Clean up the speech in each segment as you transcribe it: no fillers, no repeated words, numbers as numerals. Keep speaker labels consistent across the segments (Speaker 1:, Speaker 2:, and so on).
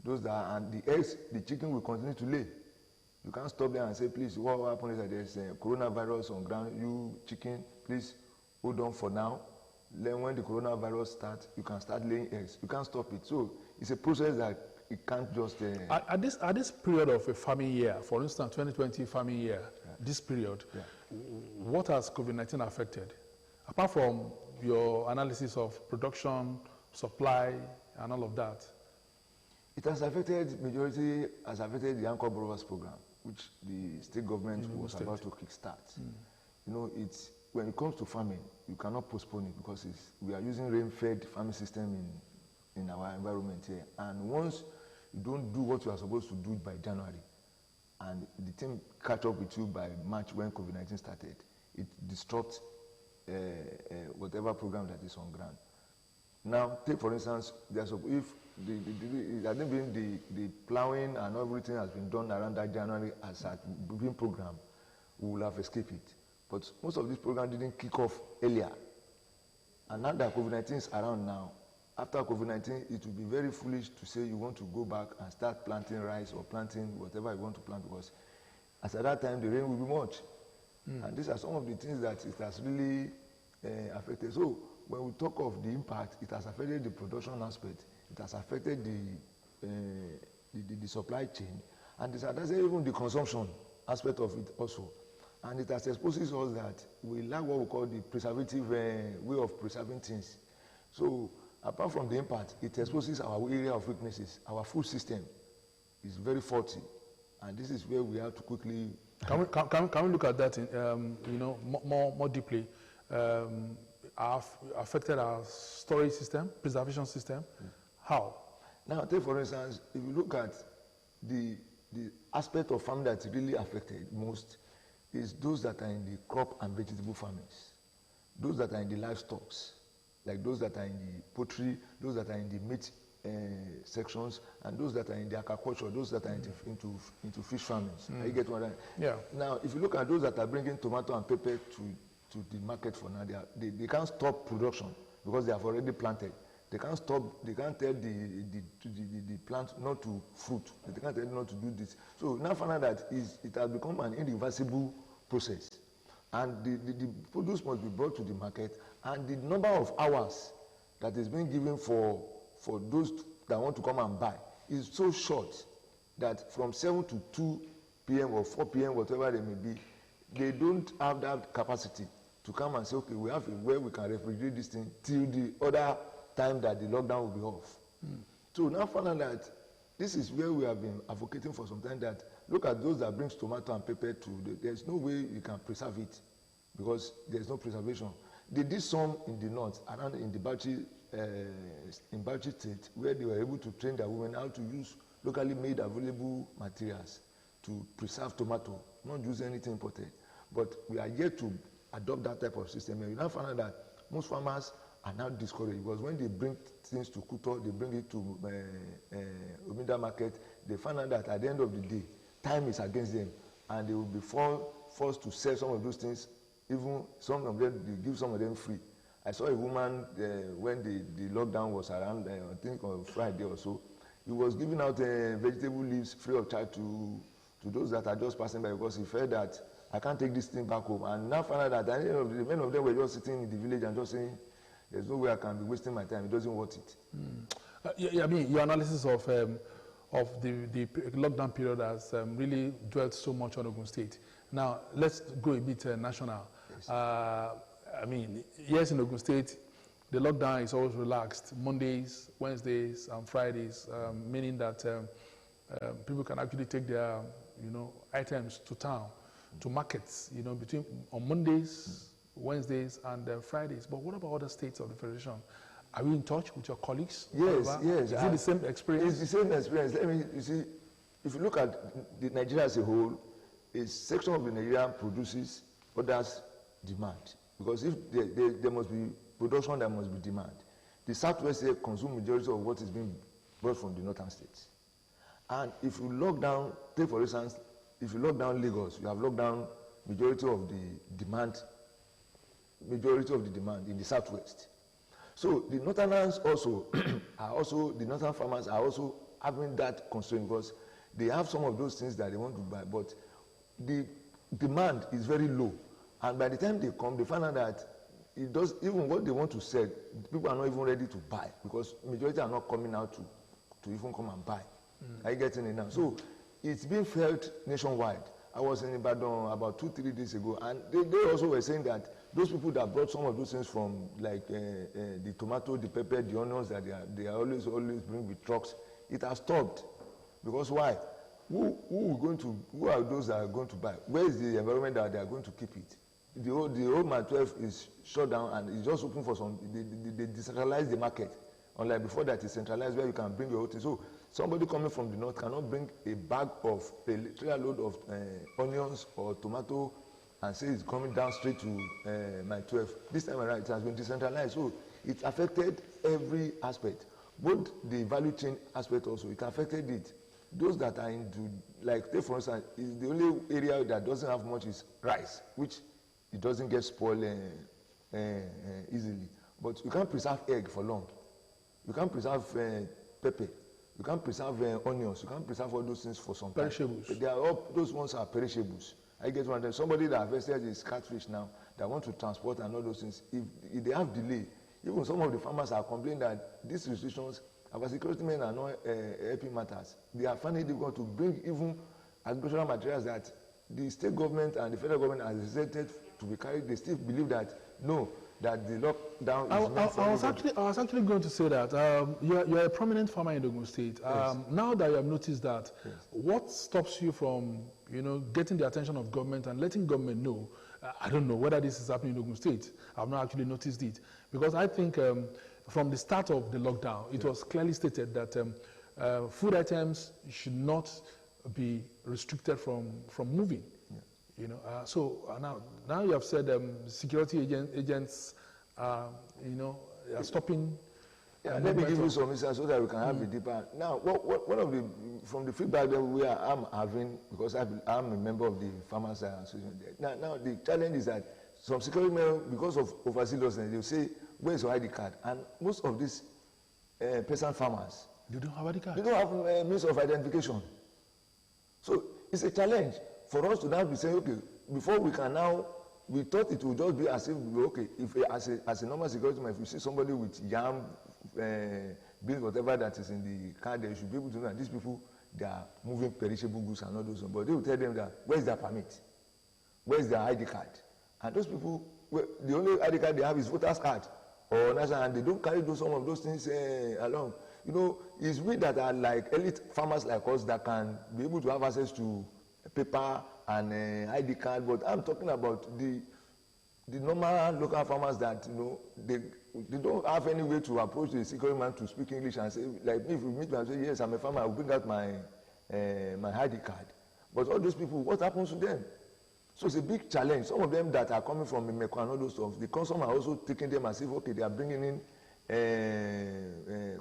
Speaker 1: Those that, and the eggs, the chicken will continue to lay. You can't stop there and say, please, what happened is that there's coronavirus on ground. You chicken, please hold on for now. Then when the coronavirus starts, you can start laying eggs. You can't stop it. So it's a process that it can't just...
Speaker 2: At this period of a farming year, for instance, 2020 farming year, this period, what has COVID-19 affected? Apart from your analysis of production, supply, and all of that.
Speaker 1: It has affected, majority has affected the Anchor Borrowers Program, which the state government was about to kickstart. You know, when it comes to farming, you cannot postpone it because we are using rain-fed farming system in our environment here. And once you don't do what you are supposed to do by January, and the thing catch up with you by March when COVID-19 started, it disrupts whatever program that is on ground. Now, take for instance, if the plowing and everything has been done around that January as a been program, we will have escaped it. But most of these programs didn't kick off earlier. And now that COVID-19 is around now, after COVID-19, it will be very foolish to say you want to go back and start planting rice or planting whatever you want to plant, because as at that time, the rain will be much. And these are some of the things that it has really affected. So when we talk of the impact, it has affected the production aspect, it has affected the supply chain, and it has affected even the consumption aspect of it also. And it has exposed us that we lack what we call the preservative way of preserving things. So apart from the impact, it exposes our area of weaknesses. Our food system is very faulty, and this is where we have to quickly...
Speaker 2: Can we look at that, you know, more deeply? Affected our storage system, preservation system? How?
Speaker 1: Now, take for instance, if you look at the aspect of farming that's really affected most, is those that are in the crop and vegetable farmings, those that are in the livestock, like those that are in the poultry, those that are in the meat sections, and those that are in the aquaculture, those that are into fish farmings. You get what I mean?
Speaker 2: Yeah.
Speaker 1: Now, if you look at those that are bringing tomato and pepper to the market for now, they can't stop production because they have already planted. They can't stop, they can't tell the plant not to fruit. They can't tell them not to do this. So now find out that it has become an irreversible process. And the produce must be brought to the market, and the number of hours that is being given for those that want to come and buy is so short that from 7 to 2 p.m. or 4 p.m., whatever they may be, they don't have that capacity to come and say, okay, we have a way we can refrigerate this thing till the other time that the lockdown will be off. So now find out that this is where we have been advocating for some time, that look at those that brings tomato and pepper there's no way you can preserve it because there's no preservation. They did some in the north, around in the Bauchi state, where they were able to train their women how to use locally made available materials to preserve tomato, not use anything imported. But we are yet to adopt that type of system. And we now find out that most farmers are now discouraged because when they bring things to Kuto, they bring it to Omida market, they find out that at the end of the day, time is against them, and they will be forced to sell some of those things. Even some of them, they give some of them free. I saw a woman when the lockdown was around, I think on Friday or so, he was giving out vegetable leaves free of charge to those that are just passing by, because he felt that I can't take this thing back home. And now find out that at the end of the day, many of them were just sitting in the village and just saying, there's no way I can be wasting my time. It doesn't worth it.
Speaker 2: I mean, your analysis of the lockdown period has really dwelt so much on Ogun State. Now, let's go a bit national. Yes. I mean, yes, in Ogun State, the lockdown is always relaxed. Mondays, Wednesdays, and Fridays, meaning that people can actually take their, items to town, to markets, on Mondays, Wednesdays, and Fridays. But what about other states of the Federation? Are you in touch with your colleagues?
Speaker 1: Yes, yes.
Speaker 2: Is it the same experience?
Speaker 1: It's the same experience. You see, if you look at Nigeria as a whole, a section of the Nigeria produces, others demand. Because if there must be production, there must be demand. The Southwest here consumes majority of what is being brought from the northern states. And if you lock down, take for instance, if you lock down Lagos, you have locked down majority of the demand in the Southwest. So the northerners also the northern farmers are also having that constraint because they have some of those things that they want to buy, but the demand is very low. And by the time they come, they find out that it does, even what they want to sell, people are not even ready to buy because majority are not coming out to even come and buy. Are you getting it now? So it's being felt nationwide. I was in Ibadan about 2-3 days ago, and they also were saying that those people that brought some of those things from, like the tomato, the pepper, the onions that they are always bring with trucks, it has stopped. Because why? Who are those that are going to buy? Where is the environment that they are going to keep it? The old Mile 12 is shut down and it's just open for some. They decentralize the market. Unlike before that, it's centralized where you can bring your own thing. So somebody coming from the north cannot bring a trailer load of onions or tomato and say it's coming down straight to Mile 12. This time around, it has been decentralized. So it affected every aspect. Both the value chain aspect also, it affected it. Those that are into, like, take for instance, is the only area that doesn't have much is rice, which it doesn't get spoiled easily. But you can't preserve egg for long. You can't preserve pepper. You can't preserve onions. You can't preserve all those things for some time.
Speaker 2: Perishables.
Speaker 1: They are all, those ones are perishables. I get one. Somebody that harvested his catfish now, that want to transport and all those things, if they have delay, even some of the farmers are complaining that these restrictions, our security men are not helping matters. They are finding it difficult to bring even agricultural materials that the state government and the federal government has decided to be carried. They still believe that no, that the lockdown is meant for everybody. I
Speaker 2: was actually going to say that you're a prominent farmer in Ogun State.
Speaker 1: Yes.
Speaker 2: Now that you have noticed that,
Speaker 1: yes.
Speaker 2: What stops you from, getting the attention of government and letting government know? I don't know whether this is happening in Ogun State. I've not actually noticed it because I think from the start of the lockdown, it was clearly stated that food items should not be restricted from moving. So now you have said security agents are stopping.
Speaker 1: Yeah, let me give you some insights so that we can have a deeper. Now, one of the, from the feedback that I'm having, because I'm a member of the Farmers Association. Now the challenge is that some security men, because of overzealousness, they'll say, where's your ID card? And most of these peasant farmers,
Speaker 2: they don't have ID card.
Speaker 1: They don't have means of identification. So it's a challenge for us to now be saying, okay, before we can now, we thought it would just be as if, okay, if as a normal security man, if you see somebody with yam, beans, whatever that is in the card, they should be able to know that these people, they are moving perishable goods and all those. But they will tell them that, where's their permit? Where's their ID card? And those people, the only ID card they have is voter's card or national, and they don't carry some of those things along. It's we that are like elite farmers like us that can be able to have access to paper and ID card, but I'm talking about the normal local farmers that they don't have any way to approach the security man to speak English and say, like me, if you meet me and say, yes, I'm a farmer, I will bring out my ID card. But all those people, what happens to them? So it's a big challenge. Some of them that are coming from Imeko and all those stuff, the consumer are also taking them as if, okay, they are bringing in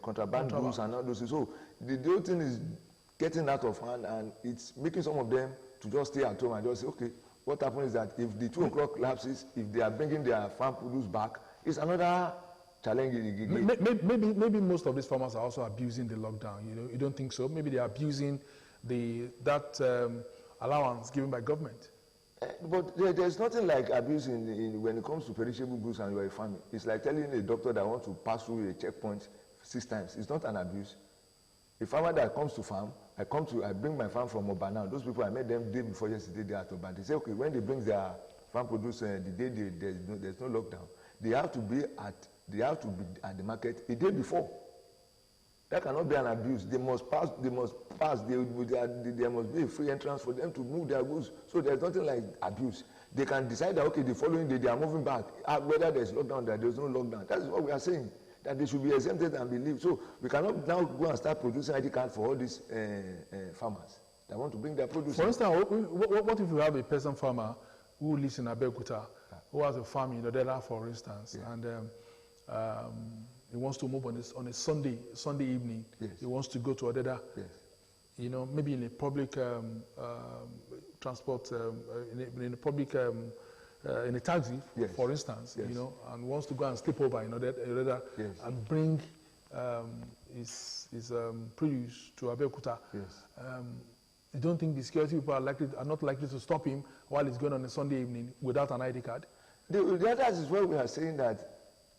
Speaker 1: contraband goods and all those things. So the whole thing is getting out of hand, and it's making some of them to just stay at home and just say, okay, what happens is that if the 2 o'clock lapses, if they are bringing their farm produce back, it's another challenge.
Speaker 2: Maybe most of these farmers are also abusing the lockdown. You don't think so? Maybe they are abusing that allowance given by government.
Speaker 1: But there's nothing like abuse when it comes to perishable goods and you are a farmer. It's like telling a doctor that wants to pass through a checkpoint 6 times. It's not an abuse. A farmer that comes to farm, I bring my farm from Oba now. Those people, I met them the day before yesterday, they are at Oba. They say, okay, when they bring their farm produce the day there's no lockdown, they have to be at the market a day before. That cannot be an abuse. They must pass. There must be a free entrance for them to move their goods. So there's nothing like abuse. They can decide that, okay, the following day they are moving back, whether there's lockdown, that there's no lockdown. That is what we are saying, that they should be exempted and be leave. So we cannot now go and start producing ID cards for all these farmers that want to bring their produce.
Speaker 2: For instance, what if you have a peasant farmer who lives in Abeokuta, who has a farm in Odela, for instance, and he wants to move on a Sunday evening. Yes. He wants to go to Odeda. Yes. Maybe in a public transport, in a public in a taxi,
Speaker 1: Yes.
Speaker 2: for instance,
Speaker 1: Yes.
Speaker 2: you know, and wants to go and sleep over, you know,
Speaker 1: Yes.
Speaker 2: and bring his produce to Abeokuta.
Speaker 1: Yes.
Speaker 2: You don't think the security people are not likely to stop him while he's going on a Sunday evening without an ID card?
Speaker 1: The other is where we are saying that,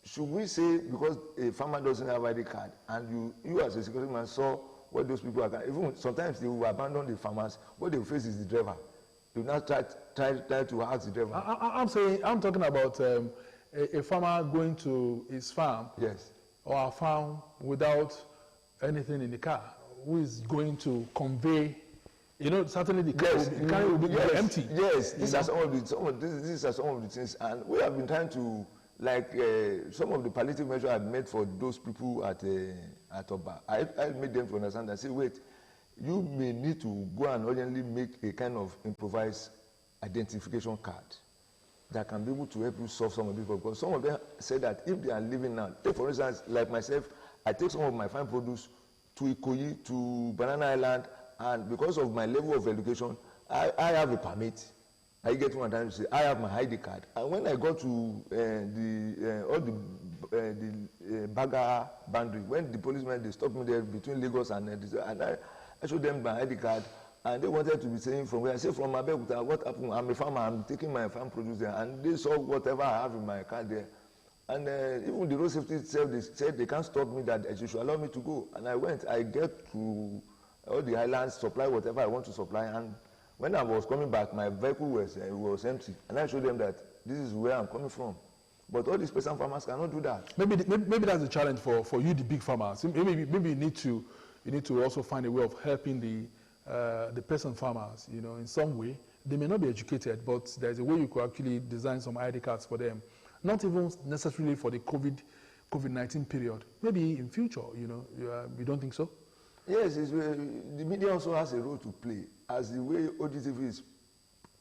Speaker 1: should we say because a farmer doesn't have ID card and you as a security man saw what those people are, even sometimes they will abandon the farmers, what they will face is the driver. They will not try to ask the driver.
Speaker 2: I'm talking about a farmer going to his farm,
Speaker 1: Yes.
Speaker 2: or a farm without anything in the car, who is going to convey, you know, certainly the car will be empty.
Speaker 1: Yes, these are some of the things, and we have been trying to, like, some of the palliative measures I've made for those people at Oba. I made them to understand and say, wait, you may need to go and urgently make a kind of improvised identification card that can be able to help you solve some of these problems. Because some of them say that if they are living now, take for instance, like myself, I take some of my farm produce to Ikoyi, to Banana Island, and because of my level of education, I have a permit. I get one time to say, I have my ID card. And when I go to the Baga boundary, when the policemen, they stopped me there between Lagos and I showed them my ID card, and they wanted to be saying from where. I said, from Abeokuta, what happened? I'm a farmer, I'm taking my farm produce there, and they saw whatever I have in my car there. And even the road safety itself, they said they can't stop me, that they should allow me to go. And I went, I get to all the islands, supply whatever I want to supply, and when I was coming back, my vehicle was empty, and I showed them that this is where I'm coming from. But all these peasant farmers cannot do that.
Speaker 2: Maybe that's a challenge for you, the big farmers. Maybe you need to also find a way of helping the peasant farmers. You know, in some way, they may not be educated, but there's a way you could actually design some ID cards for them. Not even necessarily for the COVID-19 period. Maybe in future, you know, you don't think so?
Speaker 1: Yes, the media also has a role to play, as the way OGTV is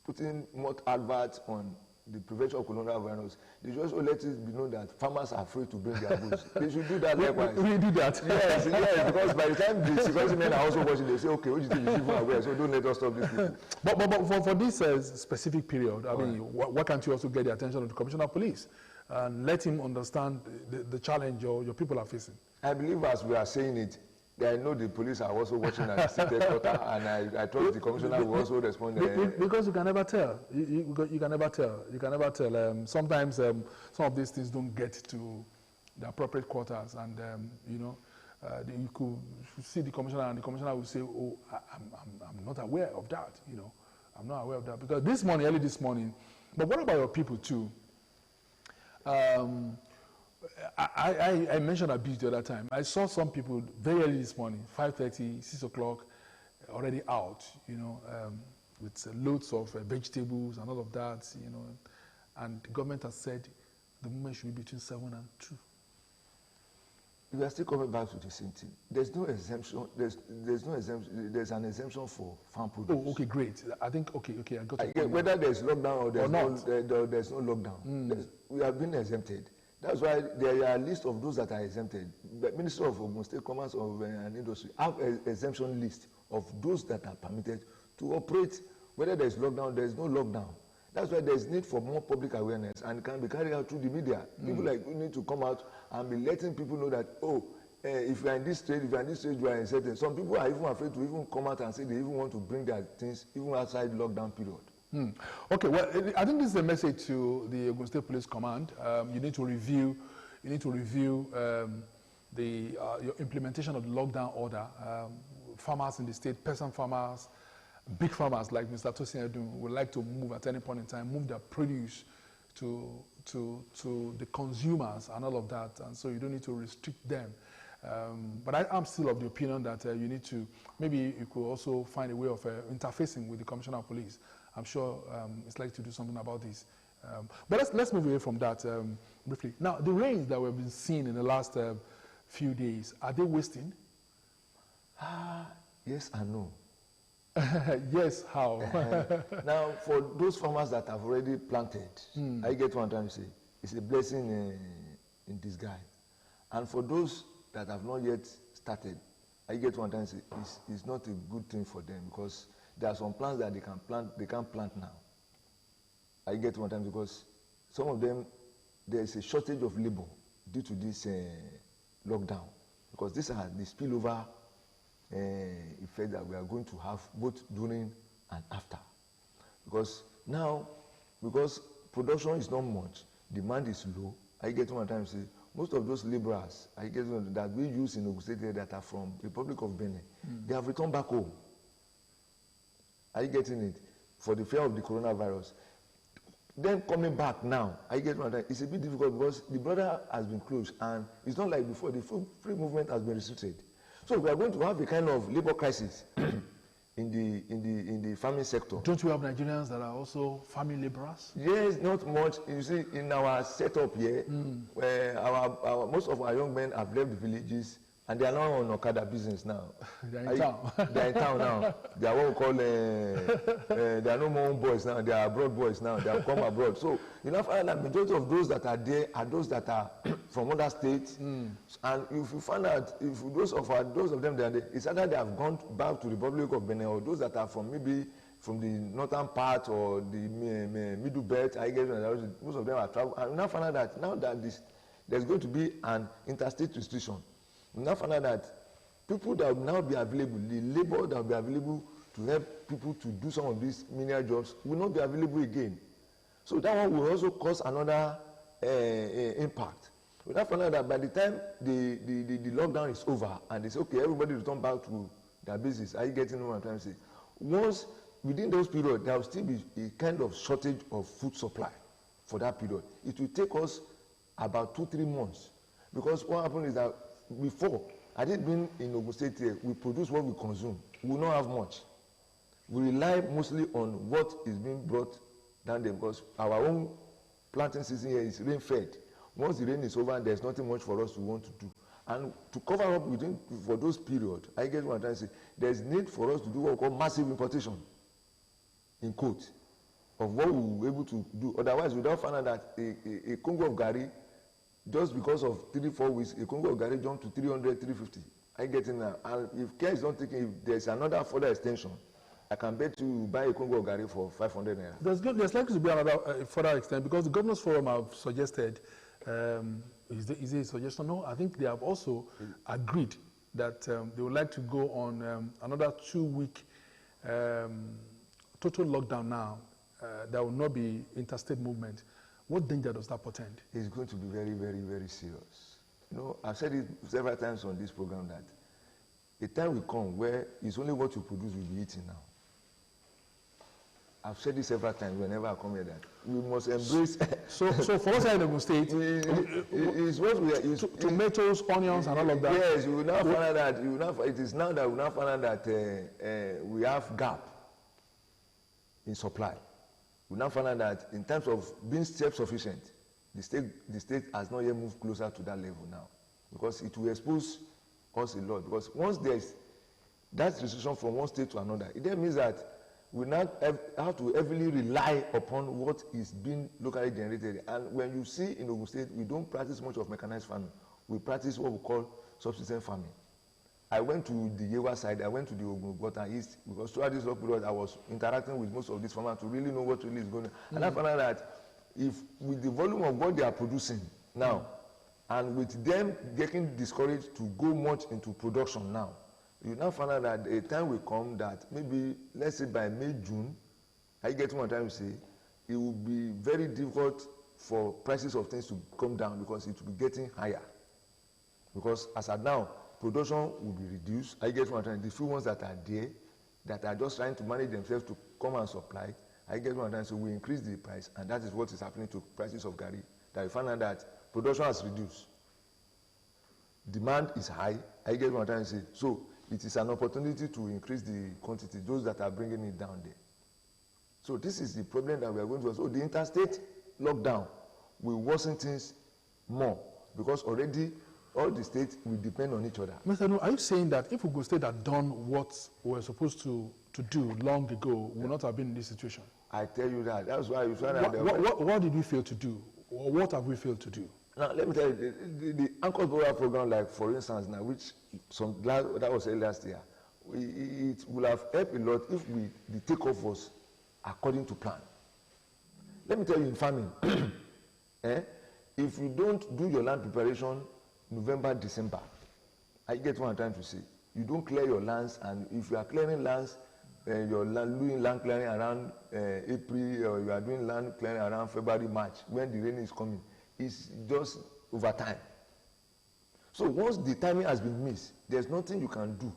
Speaker 1: putting more adverts on the prevention of coronavirus. They just let it be known that farmers are afraid to bring their goods. They should do that likewise.
Speaker 2: We do that.
Speaker 1: Yes, because by the time the security men are also watching, they say, okay, OGTV is even aware, so don't let us stop these people.
Speaker 2: But for this specific period, I mean, why can't you also get the attention of the Commissioner of Police and let him understand the challenge your people are facing?
Speaker 1: I believe as we are saying it, I know the police are also watching at the state headquarters, and I trust the commissioner will also respond.
Speaker 2: Because you can never tell. You can never tell. You can never tell. Sometimes some of these things don't get to the appropriate quarters, and you know, you could see the commissioner, and the commissioner will say, "Oh, I'm not aware of that." You know, I'm not aware of that because early this morning. But what about your people too? I mentioned a bit the other time. I saw some people very early this morning, 5:30, 6 o'clock, already out, you know, with loads of vegetables and all of that, you know. And the government has said the movement should be between 7 and 2.
Speaker 1: We are still coming back to the same thing. There's no exemption. There's no exemption. There's an exemption for farm produce.
Speaker 2: Oh, okay, great. I think okay, I got it.
Speaker 1: Whether there's lockdown or there's no lockdown, we have been exempted. That's why there are a list of those that are exempted. The Ministry of Ogun State Commerce and Industry have an exemption list of those that are permitted to operate. Whether there's lockdown, there's no lockdown. That's why there's need for more public awareness, and can be carried out through the media. People like you need to come out and be letting people know that, if you are in this trade, you are in certain. Some people are even afraid to even come out and say they even want to bring their things even outside lockdown period.
Speaker 2: Okay, well, I think this is a message to the Ogun State Police Command. You need to review. Your implementation of the lockdown order. Farmers in the state, peasant farmers, big farmers like Mr. Tosin Edun would like to move at any point in time, move their produce to the consumers and all of that, and so you don't need to restrict them. But I'm still of the opinion that you need to, maybe you could also find a way of interfacing with the Commissioner of Police. I'm sure it's likely to do something about this. But let's move away from that briefly. Now, the rains that we've been seeing in the last few days, are they wasting?
Speaker 1: Yes and no.
Speaker 2: Yes, how?
Speaker 1: Now, for those farmers that have already planted, I get what I'm trying to say. It's a blessing in disguise. And for those that have not yet started, I get what I'm trying to say. It's not a good thing for them because there are some plants that they can't plant now. I get one time because some of them, there is a shortage of labor due to this lockdown, because these are the spillover effect that we are going to have both during and after. Because now, because production is not much, demand is low, I get one time say, most of those laborers I get one that we use in Ogun State that are from the Republic of Benin, they have returned back home. Are you getting it? For the fear of the coronavirus. Then coming back now, I get one time, it's a bit difficult because the border has been closed and it's not like before, the free movement has been restricted. So we are going to have a kind of labor crisis in the farming sector.
Speaker 2: Don't we have Nigerians that are also farming laborers?
Speaker 1: Yes, not much. You see, in our setup here, where most of our young men have left the villages and they are now on Okada business now.
Speaker 2: They are in town.
Speaker 1: They are in town now. They are what we call, they are no more home boys now. They are abroad boys now. They have come abroad. So you know, find that majority of those that are there are those that are from other states. And if you find out, if those of them that are there, it's either they have gone back to the Republic of Benin, or those that are from maybe from the northern part or the middle belt. I guess most of them are travel. And we now find out that now that there's going to be an interstate restriction. We now find out that people that will now be available, the labor that will be available to help people to do some of these menial jobs will not be available again. So that one will also cause another impact. We now find out that by the time the lockdown is over and they say, okay, everybody return back to their bases, are you getting what I'm trying to say? Once, within those periods, there will still be a kind of shortage of food supply for that period. It will take us about 2-3 months. Because what happened is that before, had it been in Ogun State here, we produce what we consume. We will not have much. We rely mostly on what is being brought down there because our own planting season here is rain-fed. Once the rain is over, there's nothing much for us to want to do. And to cover up for those periods, I guess what I'm trying to say, there's need for us to do what we call massive importation, in quote, of what we will be able to do. Otherwise, we don't find out that a Congo of Gari, just because of 3-4 weeks, a Congo of Gari jumped to 300, 350. I get in now. And if care is not taken, if there's another further extension, I can bet you buy a Congo of Gari for 500 naira.
Speaker 2: There's likely to be another further extent because the Governors Forum have suggested, is it a suggestion? No, I think they have also agreed that they would like to go on another 2-week total lockdown now. There will not be interstate movement. What danger does that portend?
Speaker 1: It's going to be very, very, very serious. You know, I've said it several times on this program that a time will come where it's only what you produce will be eaten now. I've said this several times whenever I come here that we must embrace.
Speaker 2: So for us here in Ogun State,
Speaker 1: it's what we are.
Speaker 2: Tomatoes, onions, and all of that.
Speaker 1: Yes, you will now find out that it is now that we now find out that we have gap in supply. We now find out that in terms of being self-sufficient, the state has not yet moved closer to that level now, because it will expose us a lot. Because once there's that restriction from one state to another, it then means that we now have to heavily rely upon what is being locally generated. And when you see in Ogun State, we don't practice much of mechanized farming. We practice what we call subsistence farming. I went to the Yewa side, I went to the Ogun East, because throughout this period I was interacting with most of these farmers to really know what really is going on. And I found out that if with the volume of what they are producing now, and with them getting discouraged to go much into production now, you now find out that a time will come that maybe, let's say by May, June, I get what I'm trying to say, it will be very difficult for prices of things to come down because it will be getting higher. Because as at now, production will be reduced. I get what I'm trying to say. The few ones that are there, that are just trying to manage themselves to come and supply, I get what I'm trying to say, we increase the price, and that is what is happening to prices of Gari. That you find out that production has reduced. Demand is high. I get what I'm trying to say. So it is an opportunity to increase the quantity, those that are bringing it down there. So this is the problem that we are going to. So the interstate lockdown will worsen things more because already all the states will depend on each other.
Speaker 2: Mr. No, are you saying that if Ogun State had done what we were supposed to do long ago, we would not have been in this situation?
Speaker 1: I tell you that. That's why you find out.
Speaker 2: What did we fail to do? Or what have we failed to do?
Speaker 1: Now, let me tell you, the Anchor Borrower program, like for instance, now, which that was last year, it will have helped a lot if the takeoff was according to plan. Let me tell you, in farming, if you don't do your land preparation November, December, I get what I'm trying to say. You don't clear your lands, and if you are clearing lands, you're doing land clearing around April, or you are doing land clearing around February, March, when the rain is coming, it's just over time. So once the timing has been missed, there's nothing you can do.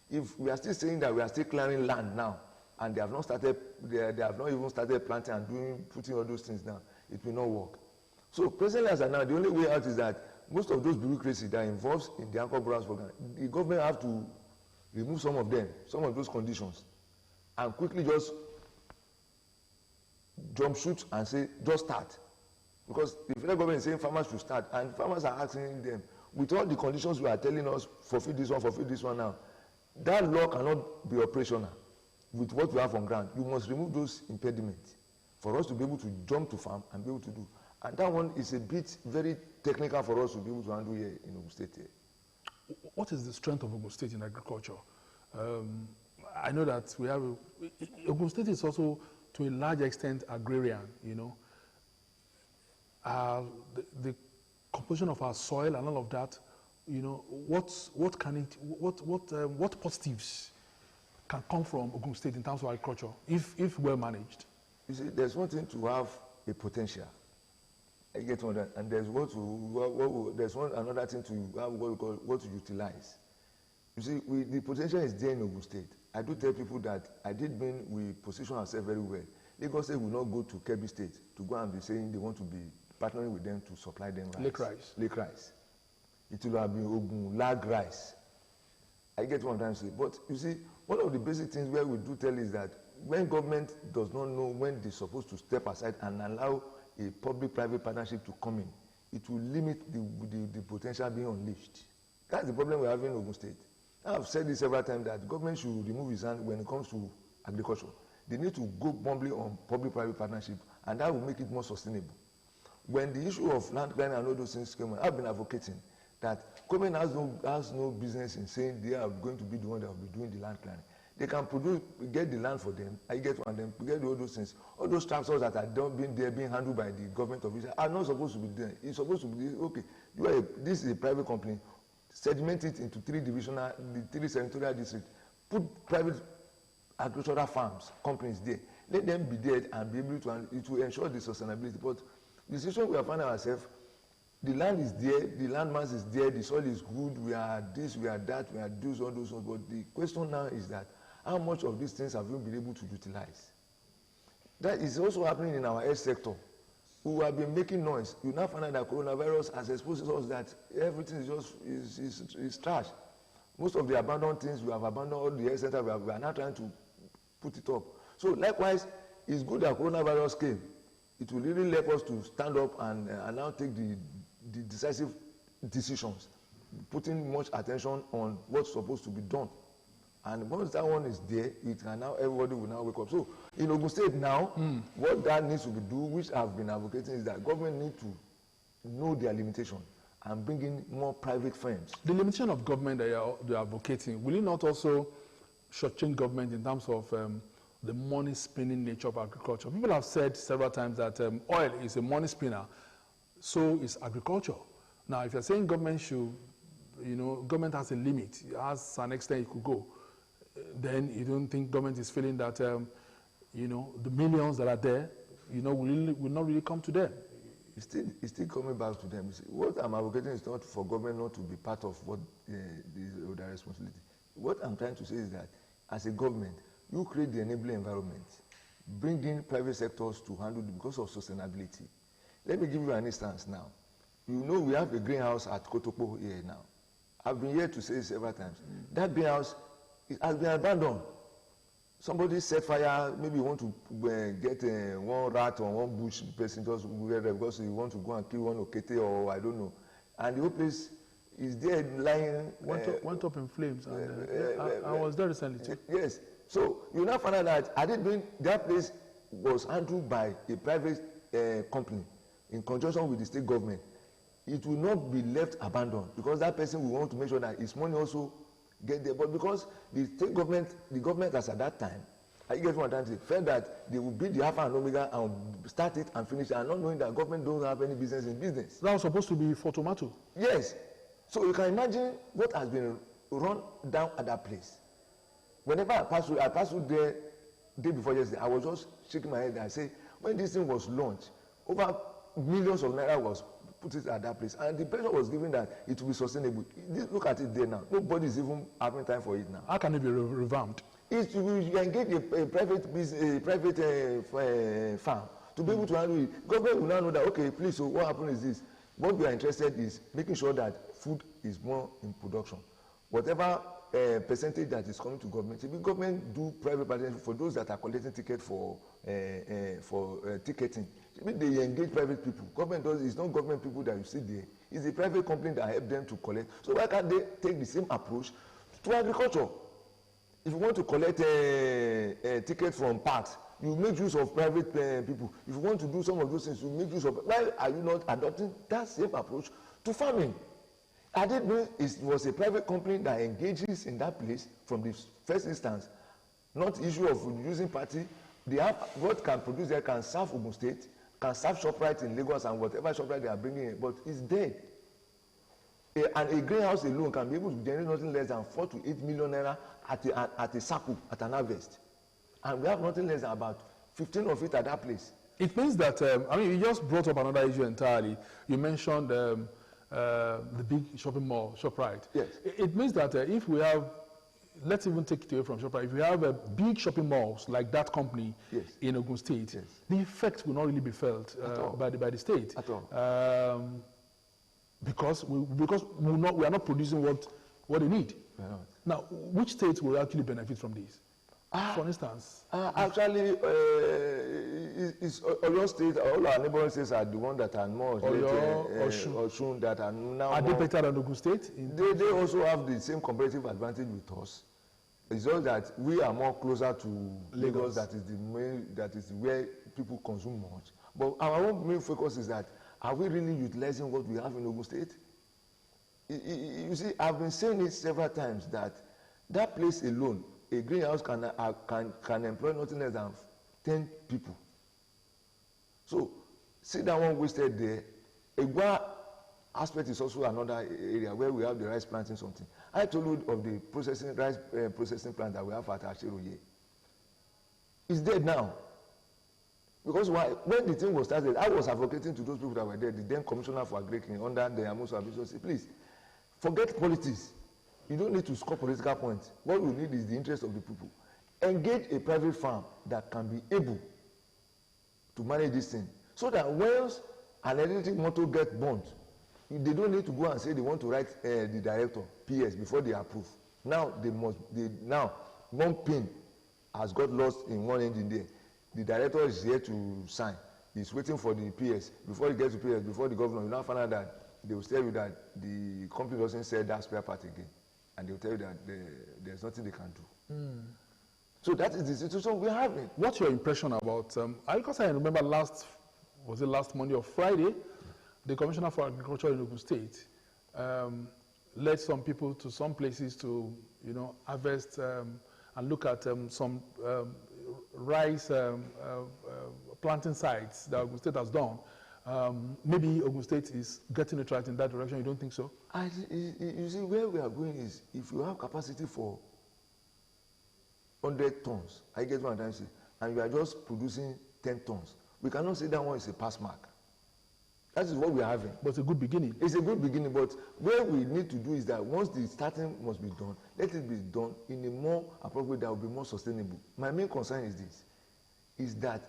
Speaker 1: If we are still saying that we are still clearing land now, and they have not started, they have not even started planting and putting all those things down, it will not work. So presently as of now, the only way out is that most of those bureaucracy that involves in the anchor borrowers program, the government have to remove some of them, some of those conditions, and quickly just jump shoot and say, just start. Because the federal government is saying farmers should start, and farmers are asking them, with all the conditions we are telling us, fulfill this one now, that law cannot be operational with what we have on ground. You must remove those impediments for us to be able to jump to farm and be able to do. And that one is a bit very technical for us to be able to handle here in Ogun State.
Speaker 2: What is the strength of Ogun State in agriculture? I know that we have, Ogun State is also to a large extent agrarian, you know. The composition of our soil and all of that, you know, what positives can come from Ogun State in terms of agriculture, if well managed?
Speaker 1: You see, there's one thing to have a potential. I get one, and there's another thing to have what to utilize. You see, the potential is there in Ogun State. I do tell people that I did mean we position ourselves very well. Lagos State will not go to Kebbi State to go and be saying they want to be partnering with them to supply them rice. Lake rice. It will have been Ogun lag rice. I get what I'm trying to say. But you see, one of the basic things where we do tell is that when government does not know when they're supposed to step aside and allow a public-private partnership to come in, it will limit the potential being unleashed. That's the problem we're having in Ogun State. I've said this several times that government should remove its hand when it comes to agriculture. They need to go boldly on public-private partnership, and that will make it more sustainable. When the issue of land clearing and all those things came on, I've been advocating that government has no business in saying they are going to be the one that will be doing the land clearing. They can get the land for them, I get one of them, get all those things. All those tractors that are being handled by the government officials are not supposed to be there. It's supposed to be, okay, this is a private company, segment it into three senatorial districts, put private agricultural farms, companies there, let them be there and be able to, and it will ensure the sustainability. But the situation we are finding ourselves, the land is there, the land mass is there, the soil is good, we are this, we are that, we are this, all those ones. But the question now is that how much of these things have we been able to utilize? That is also happening in our health sector. We have been making noise. You now find out that coronavirus has exposed us that everything is just is trash. Most of the abandoned things, we have abandoned all the health center, we are now trying to put it up. So likewise, it's good that coronavirus came. It will really help us to stand up and now take the decisive decisions, putting much attention on what's supposed to be done. And once that one is there, it can now, everybody will now wake up. So in Ogun State now, what that needs to be done, which I've been advocating, is that government need to know their limitation and bring in more private firms. The
Speaker 2: limitation of government that you're advocating, will it not also shortchange government in terms of the money spinning nature of agriculture? People have said several times that oil is a money spinner, so is agriculture. Now, if you're saying government should, you know, government has a limit, it has an extent it could go, then you don't think government is feeling that, you know, the millions that are there, you know, will not really come to them.
Speaker 1: It's still coming back to them. See, what I'm advocating is not for government not to be part of what their responsibility. What I'm trying to say is that as a government, you create the enabling environment, bring in private sectors to handle it because of sustainability. Let me give you an instance now. You know we have a greenhouse at Kotopo here now. I've been here to say it several times. That greenhouse has been abandoned. Somebody set fire, maybe you want to get one rat or one bush person just because you want to go and kill one okete or I don't know. And the whole place is there lying.
Speaker 2: Went up in flames. And, I was there recently.
Speaker 1: Yes. So you now find out that that place was handled by a private company in conjunction with the state government. It will not be left abandoned because that person will want to make sure that his money also get there. But because the state government, the government as at that time, I get what I'm saying. Felt that they will be the alpha and omega and start it and finish it, and not knowing that government don't have any business in business.
Speaker 2: That was supposed to be for tomato.
Speaker 1: Yes. So you can imagine what has been run down at that place. Whenever I pass through there day before yesterday, I was just shaking my head and I say, when this thing was launched, over millions of naira was put it at that place, and the pressure was given that it will be sustainable. Look at it there now. Nobody is even having time for it now.
Speaker 2: How can it be revamped?
Speaker 1: If you engage a private business, farm to be able to handle it, government will now know that, okay, please, so what happened is this. What we are interested is making sure that food is more in production. Whatever percentage that is coming to government, if the government do private partnership for those that are collecting ticket for ticketing, they engage private people. Government does, it's not government people that you see there. It's the private company that help them to collect. So why can't they take the same approach to agriculture? If you want to collect a ticket from parks, you make use of private people. If you want to do some of those things, you make use of. Why are you not adopting that same approach to farming? I didn't know it was a private company that engages in that place from the first instance, not issue of using party. They have what can produce there can serve Ogun State, can serve ShopRite in Lagos and whatever ShopRite they are bringing in, but it's dead. And a greenhouse alone can be able to generate nothing less than 4 to 8 million naira at a circle, at an harvest. And we have nothing less than about 15 of it at that place.
Speaker 2: It means that, I mean, you just brought up another issue entirely. You mentioned the big shopping mall, ShopRite.
Speaker 1: Yes.
Speaker 2: It means that if we have, let's even take it away from ShopRite, if we have big shopping malls like that company
Speaker 1: yes.
Speaker 2: in Ogun State,
Speaker 1: yes.
Speaker 2: the effect will not really be felt by the state.
Speaker 1: At all.
Speaker 2: Because we are not producing what they need. Now, which states will actually benefit from this? For instance,
Speaker 1: actually, it's Oyo State. All our neighboring states are the ones that are more Osun that are now.
Speaker 2: Are they better than Ogun State?
Speaker 1: They also have the same comparative advantage with us. It's just that we are more closer to Lagos. That is the main. That is where people consume much. But our own main focus is that, are we really utilizing what we have in Ogun State? You see, I've been saying it several times that place alone, a greenhouse can employ nothing less than 10 people. So, see that one wasted there. Egwa aspect is also another area where we have the rice planting something. I told you of the rice processing plant that we have at Ashiroye. It's dead now. Because when the thing was started, I was advocating to those people that were there, the then Commissioner for Agriculture under the Amos Ambition, say, please, forget politics. You don't need to score political points. What we need is the interest of the people. Engage a private firm that can be able to manage this thing. So that once an electric motor gets burnt, they don't need to go and say they want to write the director, PS, before they approve. Now, one pin has got lost in one engine there. The director is here to sign. He's waiting for the PS. Before he gets to PS, before the governor, you now find out that they will tell you that the company doesn't sell that spare part again. And they will tell you that there's nothing they can do. So that is the situation we're having.
Speaker 2: What's your impression about, because I remember last Monday or Friday, the Commissioner for Agriculture in Ogun State led some people to some places to, harvest and look at some rice planting sites that Ogun State has done. Maybe Ogun State is getting it right in that direction. You don't think so?
Speaker 1: You see, where we are going is, if you have capacity for 100 tons, I get what I'm saying, and you are just producing 10 tons, we cannot say that one is a pass mark. That is what we are having.
Speaker 2: But it's a good beginning.
Speaker 1: It's a good beginning, but where we need to do is that once the starting must be done, let it be done in a more appropriate, that will be more sustainable. My main concern is this, is that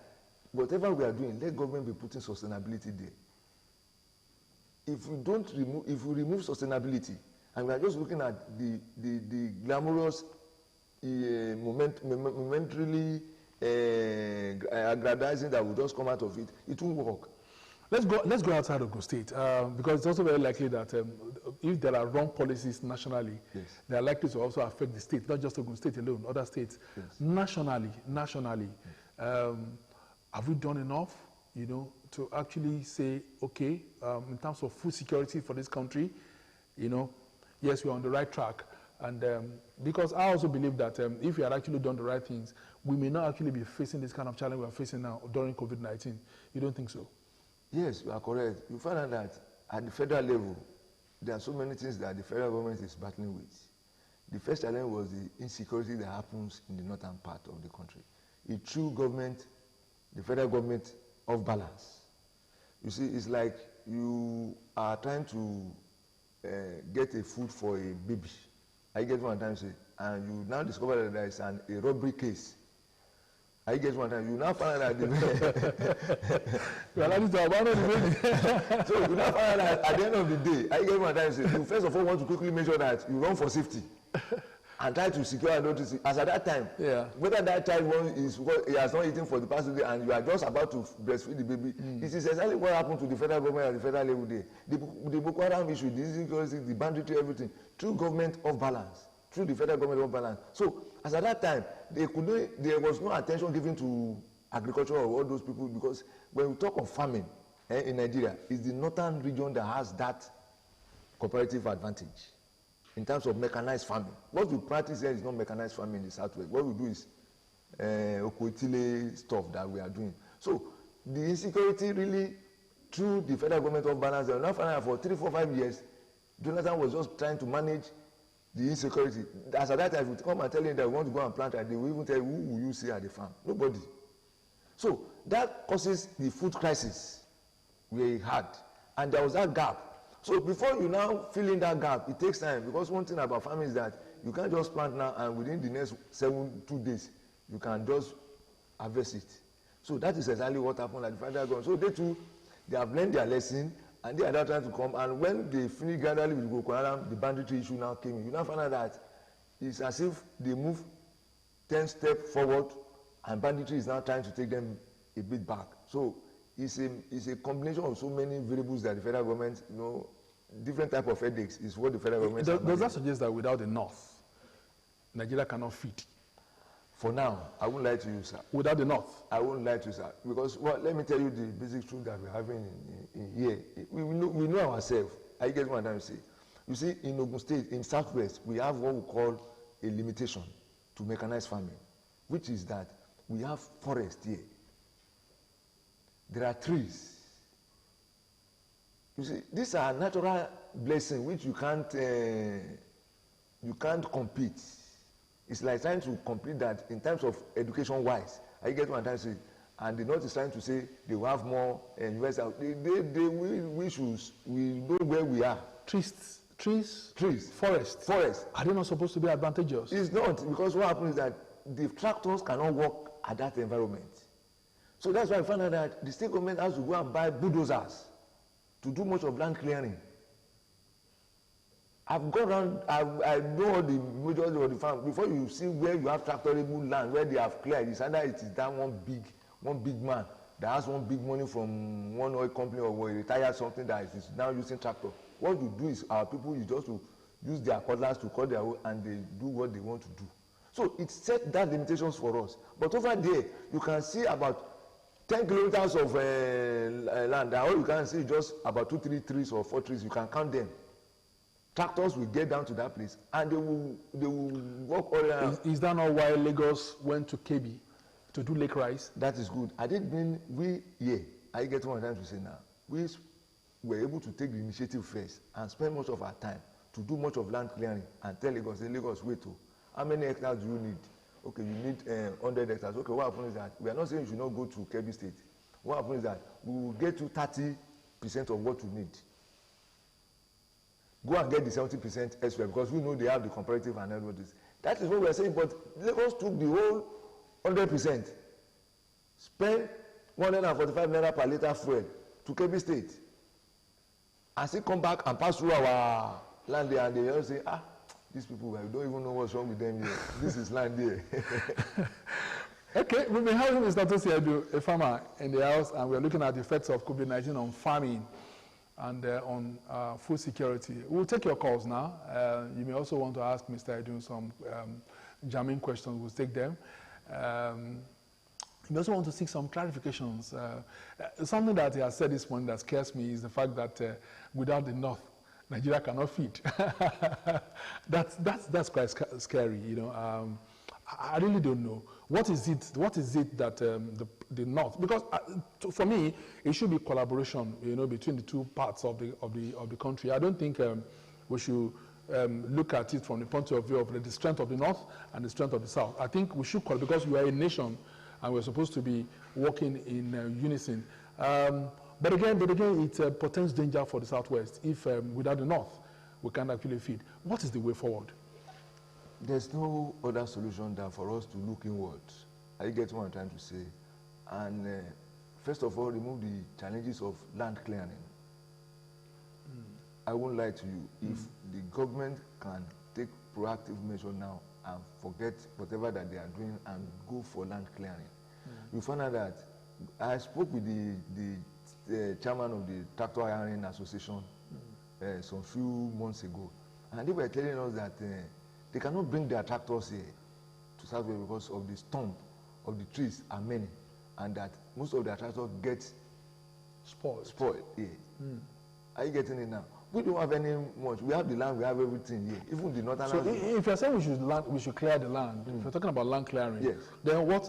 Speaker 1: whatever we are doing, let government be putting sustainability there. If we remove sustainability, and we are just looking at the glamorous, momentarily aggrandizing that will just come out of it, it won't work.
Speaker 2: Let's go outside of Ogun State, because it's also very likely that if there are wrong policies nationally,
Speaker 1: yes,
Speaker 2: they are likely to also affect the state, not just Ogun State alone, other states.
Speaker 1: Yes.
Speaker 2: Nationally, have we done enough, to actually say, okay, in terms of food security for this country, yes, we're on the right track. And because I also believe that if we had actually done the right things, we may not actually be facing this kind of challenge we are facing now during COVID-19. You don't think so?
Speaker 1: Yes, you are correct. You find out that at the federal level, there are so many things that the federal government is battling with. The first challenge was the insecurity that happens in the northern part of the country. A true government, the federal government, of balance. You see, it's like you are trying to get a food for a baby. I get one time say, and you now discover that there is a robbery case. I get one time, you now find out that so you now find out that at the end of the day, I get one time say, you first of all want to quickly make sure that you run for safety and try to secure and notice. As at that time, whether that child is because he has not eaten for the past day and you are just about to breastfeed the baby, it is exactly what happened to the federal government at the federal level there. The Boko Haram issue, the insecurity, the banditry, everything, through government of balance, through the federal government of balance. So, as at that time, there was no attention given to agriculture or all those people, because when we talk of farming in Nigeria, it's the northern region that has that comparative advantage in terms of mechanized farming. What we practice here is not mechanized farming in the southwest. What we do is okoitile stuff that we are doing. So the insecurity really, through the federal government of balance, they are now finding out for 3, 4, 5 years, Jonathan was just trying to manage the insecurity. As at that time, if you come and tell him that we want to go and plant, they will even tell you, who will you see at the farm? Nobody. So that causes the food crisis we had, and there was that gap. So before you now fill in that gap, it takes time, because one thing about farming is that you can't just plant now and within the next 2 days, you can just harvest it. So that is exactly what happened at the federal government. So they too, they have learned their lesson, and they are now trying to come, and when they finish gradually with Boko Haram, the banditry issue now came in. You now find out that it's as if they move 10 steps forward, and banditry is now trying to take them a bit back. So it's a combination of so many variables that the federal government, different type of headaches is what the federal government
Speaker 2: does that suggest that without the North, Nigeria cannot feed?
Speaker 1: For now, I won't lie to you, sir.
Speaker 2: Without the North?
Speaker 1: I won't lie to you, sir. Because, well, let me tell you the basic truth that we're having in here. We know ourselves. I get what I'm trying to say. You see, in Ogun State, in Southwest, we have what we call a limitation to mechanized farming, which is that we have forest here. There are trees. You see, these are natural blessings which you can't compete. It's like trying to complete that in terms of education-wise. I get what I'm trying to say. And the North is trying to say they will have more universities. We know where we are.
Speaker 2: Trees.
Speaker 1: Forest.
Speaker 2: Are they not supposed to be advantageous?
Speaker 1: It's not, because what happens is that the tractors cannot work at that environment. So that's why I found out that the state government has to go and buy bulldozers to do much of land clearing. I've gone around, I know all the majority of the farm. Before you see where you have tractorable land, where they have cleared, it's either it is that one big man that has one big money from one oil company or a retired something that is now using tractor. What you do is our people is just to use their cutlass to cut their own, and they do what they want to do. So it set that limitations for us. But over there, you can see about 10 kilometers of land, and all you can see is just about 2, 3 trees or 4 trees. You can count them. Tractors will get down to that place, and they will walk all around.
Speaker 2: Is that not why Lagos went to Kebbi to do lake rice?
Speaker 1: That is good. I didn't mean I get one time to say now. We were able to take the initiative first and spend much of our time to do much of land clearing and tell Lagos, Lagos, wait, how many hectares do you need? Okay, you need 100 hectares. Okay, what happens is that we are not saying you should not go to Kebbi State. What happens is that we will get you 30% of what you need. Go and get the 70% elsewhere, because we know they have the comparative and all this. That is what we are saying. But Lagos took the whole 100%, spend 145 naira per litre fuel to Kebbi State, and still come back and pass through our land there, and they all say, these people, we don't even know what's wrong with them here. This is land here.
Speaker 2: Okay, we've been having Mr. Tosiadu, a farmer in the house, and we're looking at the effects of COVID-19 on farming and on food security. We'll take your calls now. You may also want to ask Mr. Edun some jamming questions. We'll take them. You also want to seek some clarifications. Something that he has said this morning that scares me is the fact that without the North, Nigeria cannot feed. That's quite scary, you know. I really don't know. What is it that the North, because for me, it should be collaboration, you know, between the two parts of the country. I don't think we should look at it from the point of view of the strength of the North and the strength of the South. I think we should because we are a nation and we're supposed to be working in unison. But again, it portends danger for the Southwest if without the North we can't actually feed. What is the way forward?
Speaker 1: There's no other solution than for us to look inwards. I get what I'm trying to say. And first of all, remove the challenges of land clearing. I won't lie to you. If the government can take proactive measure now and forget whatever that they are doing and go for land clearing, you find out that I spoke with the chairman of the Tractor Hiring Association some few months ago, and they were telling us that they cannot bring their tractors here to Southwest because of the stump of the trees are many, and that most of their tractors get spoiled here. Are you getting it now? We don't have any much. We have the land, we have everything here. Even the northern
Speaker 2: So
Speaker 1: land.
Speaker 2: if you're saying we should clear the land, if you're talking about land clearing,
Speaker 1: yes.
Speaker 2: Then what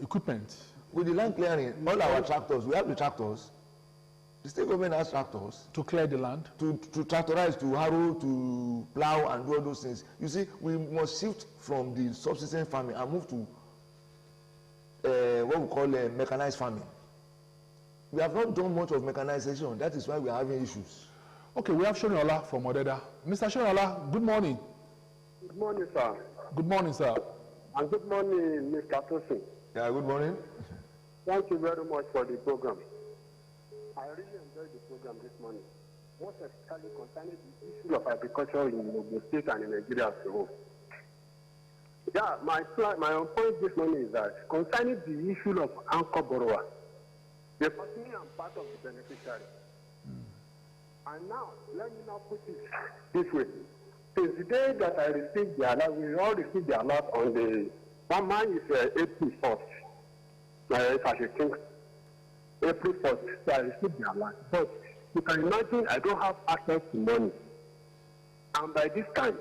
Speaker 2: equipment?
Speaker 1: With the land clearing, all our tractors, we have the tractors. The state government has tractors.
Speaker 2: To clear the land? To
Speaker 1: tractorize, to harrow, to plow, and do all those things. You see, we must shift from the subsistence farming and move to what we call mechanized farming. We have not done much of mechanization. That is why we are having issues.
Speaker 2: Okay, we have Shoniola from Odeda. Mr. Shoniola, good morning.
Speaker 3: Good morning, sir.
Speaker 2: Good morning, sir.
Speaker 3: And good morning, Mr. Tosin.
Speaker 1: Yeah, good morning.
Speaker 3: Thank you very much for the program. I really enjoyed the program this morning, most especially concerning the issue of agriculture in the state and in Nigeria as a whole. Yeah, my own point this morning is that concerning the issue of anchor borrower, the person I'm part of the beneficiary. And now, let me now put it this way. Since the day that I received the alert, we all received the alert on the, one man is April 1st. If I should think, April 1st, so I received the alert. But you can imagine I don't have access to money. And by this time,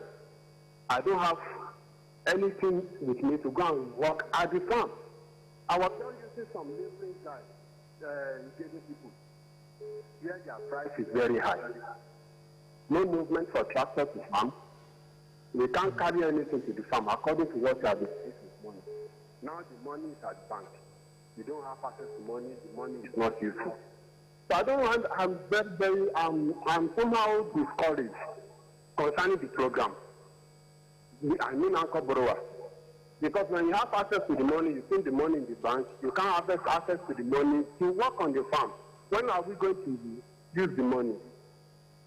Speaker 3: I don't have anything with me to go and work at the farm. I was just using some laboring guys, getting people, where their price is very high. No movement for tractor to farm. We can't carry anything to the farm according to what you have been paid with money. Now the money is at the bank. You don't have access to money. The money is not useful. So I don't want. I'm somehow discouraged concerning the program. I mean, anchor borrower. Because when you have access to the money, you put the money in the bank. You can't have access to the money to work on the farm. When are we going to use the money?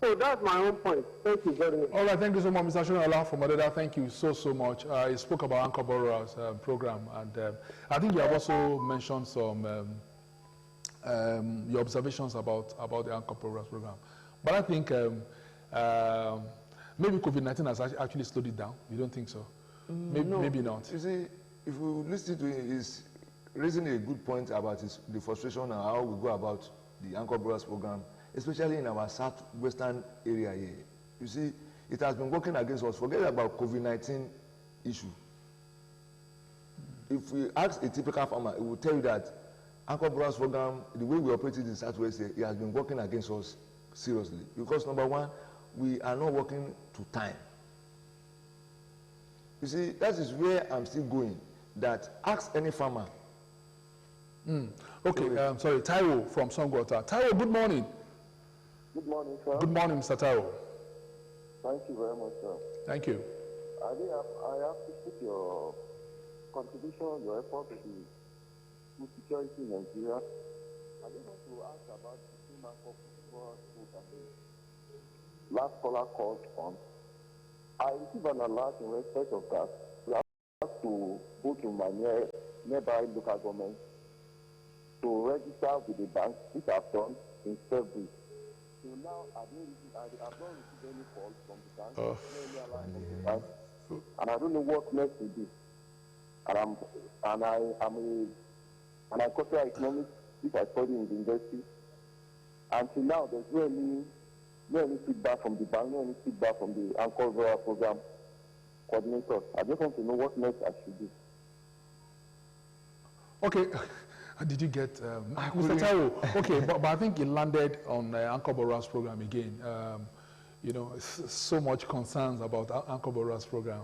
Speaker 3: So that's my own point. Thank you very much.
Speaker 2: All right, thank you so much, Mr. Shoniola from Odeda. Thank you so much. You spoke about anchor borrowers program, and I think you have also mentioned some your observations about the anchor borrowers program. But I think maybe COVID-19 has actually slowed it down. You don't think so?
Speaker 1: No,
Speaker 2: maybe not.
Speaker 1: You see, if you listen to it, he's raising a good point about the frustration and how we go about the anchor borrowers program, especially in our southwestern area here. You see, it has been working against us. Forget about COVID-19 issue. If we ask a typical farmer, it will tell you that anchor borrowers program, the way we operate it in southwest here, it has been working against us seriously. Because number one, we are not working to time. You see, that is where I'm still going. That ask any farmer.
Speaker 2: Okay, sorry, Taiwo from Songwater. Taiwo, good morning.
Speaker 4: Good morning, sir.
Speaker 2: Good morning, Mr. Taiwo.
Speaker 4: Thank you very much, sir.
Speaker 2: Thank you.
Speaker 4: I appreciate your contribution, your effort to the food security in Nigeria. I just want to ask about the same anchor borrowers program the last caller called on. I received an alert in respect of that. We have to go to my nearby local government to register with the bank, which I've done in February. So now I've not received any calls from the bank, any alert from the bank, and I don't know what next to do. And I'm a cultural economics, which I study in the university. Until now, there's no any feedback from the bank, no any feedback from the Anchor Rural Program coordinator. I just want to know what next I should do.
Speaker 2: Okay. Did you get Mr. Taiwo? Okay, but I think he landed on Anchor Rural's program again. You know, so much concerns about Anchor Rural's program.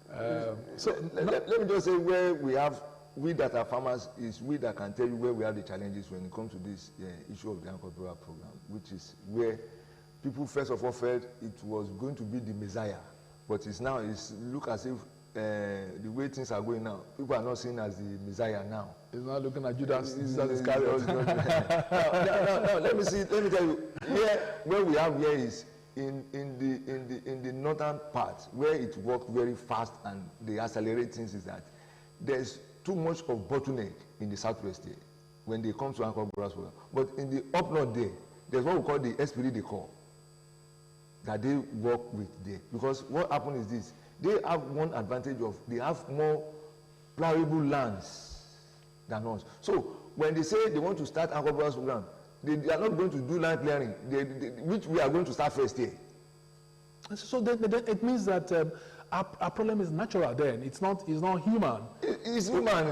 Speaker 1: Let me just say where we that are farmers is we that can tell you where we have the challenges when it comes to this issue of the Anchor Rural program, which is where people first of all felt it was going to be the Messiah, but it's look as if the way things are going now, people are not seen as the Messiah now.
Speaker 2: He's not looking at Judas Iscariot.
Speaker 1: No, let me tell you, where we have here is in the northern part, where it worked very fast and they accelerate things, is that there's too much of bottleneck in the southwest here when they come to Anchor Rural program. But in the up north there's what we call the esprit de corps that they work with there. Because what happened is this: they have one advantage of they have more plowable lands than us. So when they say they want to start Anchor Rural program, they are not going to do land clearing, which we are going to start first here.
Speaker 2: So it means that our problem is natural. Then it's not human.
Speaker 1: It's human.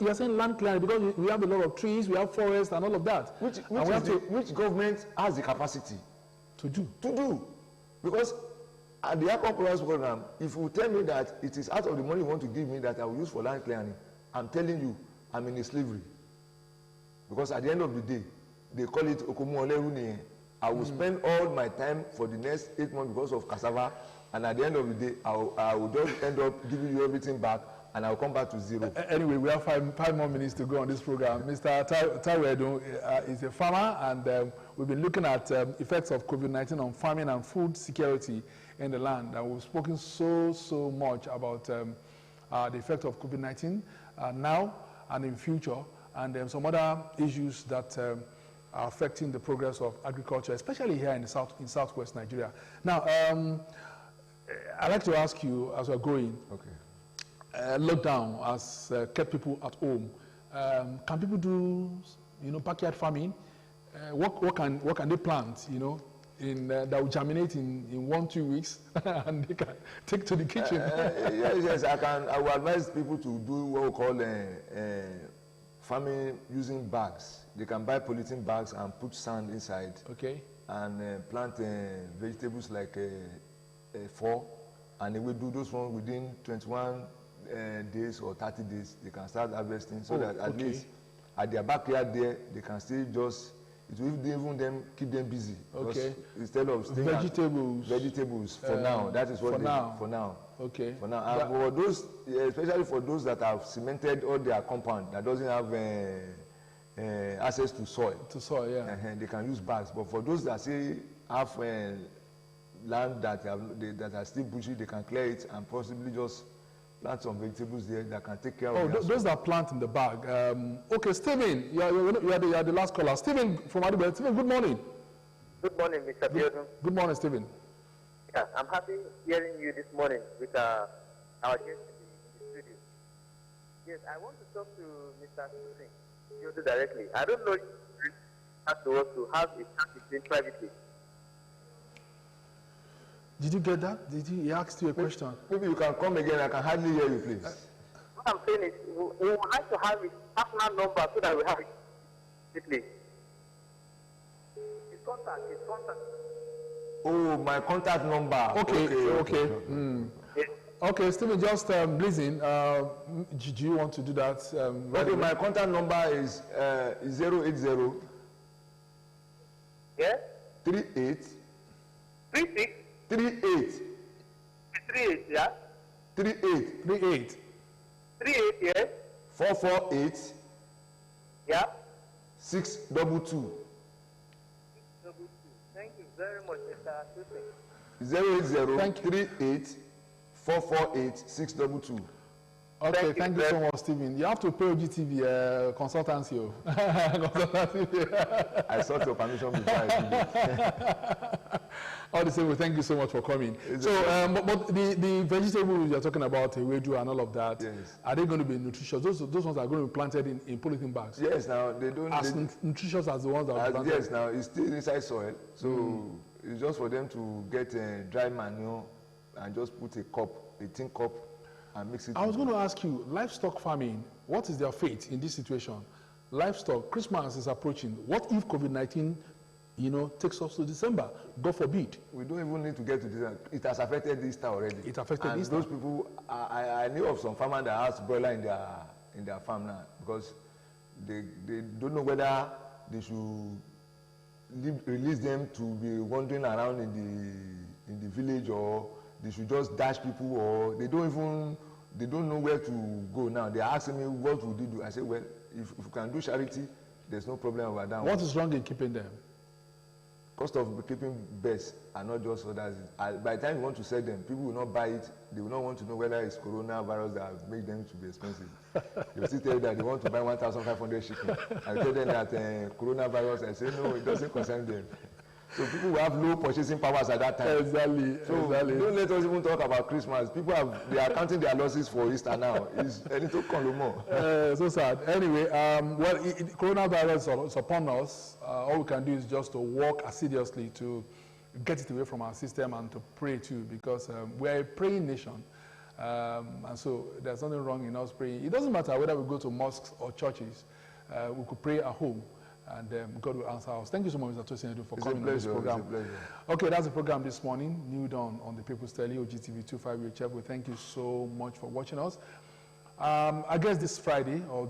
Speaker 2: You're saying land clearing because we have a lot of trees, we have forests, and all of that.
Speaker 1: Which government has the capacity
Speaker 2: to do?
Speaker 1: Because at the Anchor Rural program, if you tell me that it is out of the money you want to give me that I will use for land clearing, I'm telling you, I'm in a slavery. Because at the end of the day, they call it Okomu Oleruni. I will spend all my time for the next 8 months because of cassava, and at the end of the day, I will just end up giving you everything back, and I will come back to zero.
Speaker 2: Anyway, we have five more minutes to go on this program. Mr. Taiwo is a farmer, and we've been looking at effects of COVID-19 on farming and food security in the land. And we've spoken so much about the effect of COVID-19 now and in future, and some other issues that are affecting the progress of agriculture, especially here in southwest Nigeria. Now, I'd like to ask you, as we're going, lockdown has kept people at home. Can people do, backyard farming? What can they plant, that will germinate in 1-2 weeks, and they can take to the kitchen?
Speaker 1: Yes, I will advise people to do what we call farming using bags. They can buy polythene bags and put sand inside. Okay. And plant vegetables like 4, and they will do those ones within 21 days or 30 days. They can start harvesting, so that at least at their backyard there, they can still just, it will even keep them busy. Okay. Instead of staying vegetables for now. That is what for now. Okay. For now, and for those, especially for those that have cemented all their compound that doesn't have access to soil. Yeah. They can use bags. But for those that say have land that are still bushy, they can clear it and possibly just plant some vegetables there that can take care of.
Speaker 2: Those that plant in the bag. Okay, Stephen, you are the last caller. Stephen from Adibel. Stephen, good morning.
Speaker 5: Good morning, Mr. Biodun.
Speaker 2: Good morning, Stephen.
Speaker 5: Yeah, I'm happy hearing you this morning with our guest in the studio. Yes, I want to talk to Mr. Biodun directly. I don't know if you have to have a chat with him privately.
Speaker 2: Did you get that? He asked you a question?
Speaker 1: Maybe you can come again. I can hardly hear you, please.
Speaker 5: What I'm saying is, we would like to have his personal number so that we have it, please. His contact.
Speaker 1: Oh, my contact number.
Speaker 2: Okay. Yes. Okay, Stephen, just listen. Do you want to do that?
Speaker 1: Okay, my contact number is 080.
Speaker 5: Yeah.
Speaker 1: 38.
Speaker 5: 36.
Speaker 1: 38.
Speaker 5: 38, yeah.
Speaker 1: 38.
Speaker 2: 38.
Speaker 5: 38, yes.
Speaker 1: 448.
Speaker 5: Yeah.
Speaker 1: 622.
Speaker 5: 622. Thank you very much, Mr. Susan.
Speaker 1: 08038 448 622.
Speaker 2: Okay, thank you so much, Stephen. You have to pay OGTV consultancy. I
Speaker 1: sought your permission before I did it.
Speaker 2: All the same, thank you so much for coming. So, but the vegetables you're talking about, wedu and all of that,
Speaker 1: yes.
Speaker 2: Are they going to be nutritious? Those ones are going to be planted in polythene bags?
Speaker 1: Yes, now they don't...
Speaker 2: As nutritious as the ones that are planted?
Speaker 1: Yes, now it's still inside soil. So it's just for them to get dry manure and just put a tin cup and mix it.
Speaker 2: I was going to ask you, livestock farming, what is their fate in this situation? Livestock, Christmas is approaching. What if COVID-19, takes us to December? God forbid.
Speaker 1: We don't even need to get to this. It has affected Easter already.
Speaker 2: It affected Easter.
Speaker 1: Those people, I knew of some farmers that has broiler in their farm now because they don't know whether they should release them to be wandering around in the village, or they should just dash people, or they don't know where to go now. They are asking me, what would you do? I say, well, if you can do charity, there's no problem over that.
Speaker 2: What is wrong in keeping them?
Speaker 1: Cost of keeping birds are not just others. By the time you want to sell them, people will not buy it. They will not want to know whether it's coronavirus that make them to be expensive. They will still tell you that they want to buy 1,500 chicken. I tell them that coronavirus, I say, no, it doesn't concern them. So people will have low purchasing powers at that time.
Speaker 2: Exactly.
Speaker 1: Don't let us even talk about Christmas. People they are counting their losses for Easter now. It's a little more.
Speaker 2: So sad. Anyway, coronavirus is upon us. All we can do is just to work assiduously to get it away from our system and to pray too, because we're a praying nation. And so there's nothing wrong in us praying. It doesn't matter whether we go to mosques or churches. We could pray at home, and God will answer us. Thank you so much, Mr. Tosin, for coming on this program.
Speaker 1: It's a pleasure.
Speaker 2: Okay, that's the program this morning. Newdawn on the People's Tele, OGTV 25 UHF. We thank you so much for watching us. I guess this Friday or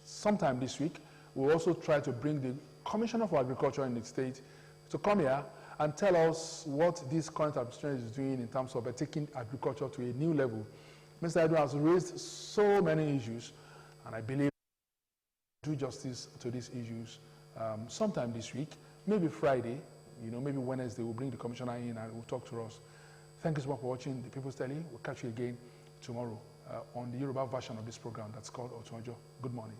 Speaker 2: sometime this week, we'll also try to bring the Commissioner for Agriculture in the state to come here and tell us what this current administration is doing in terms of taking agriculture to a new level. Mr. Edu has raised so many issues, and I believe do justice to these issues sometime this week, maybe Friday, maybe Wednesday. We'll bring the commissioner in and we'll talk to us. Thank you so much for watching the People's Tele. We'll catch you again tomorrow on the Yoruba version of this program that's called Otunjo. Good morning.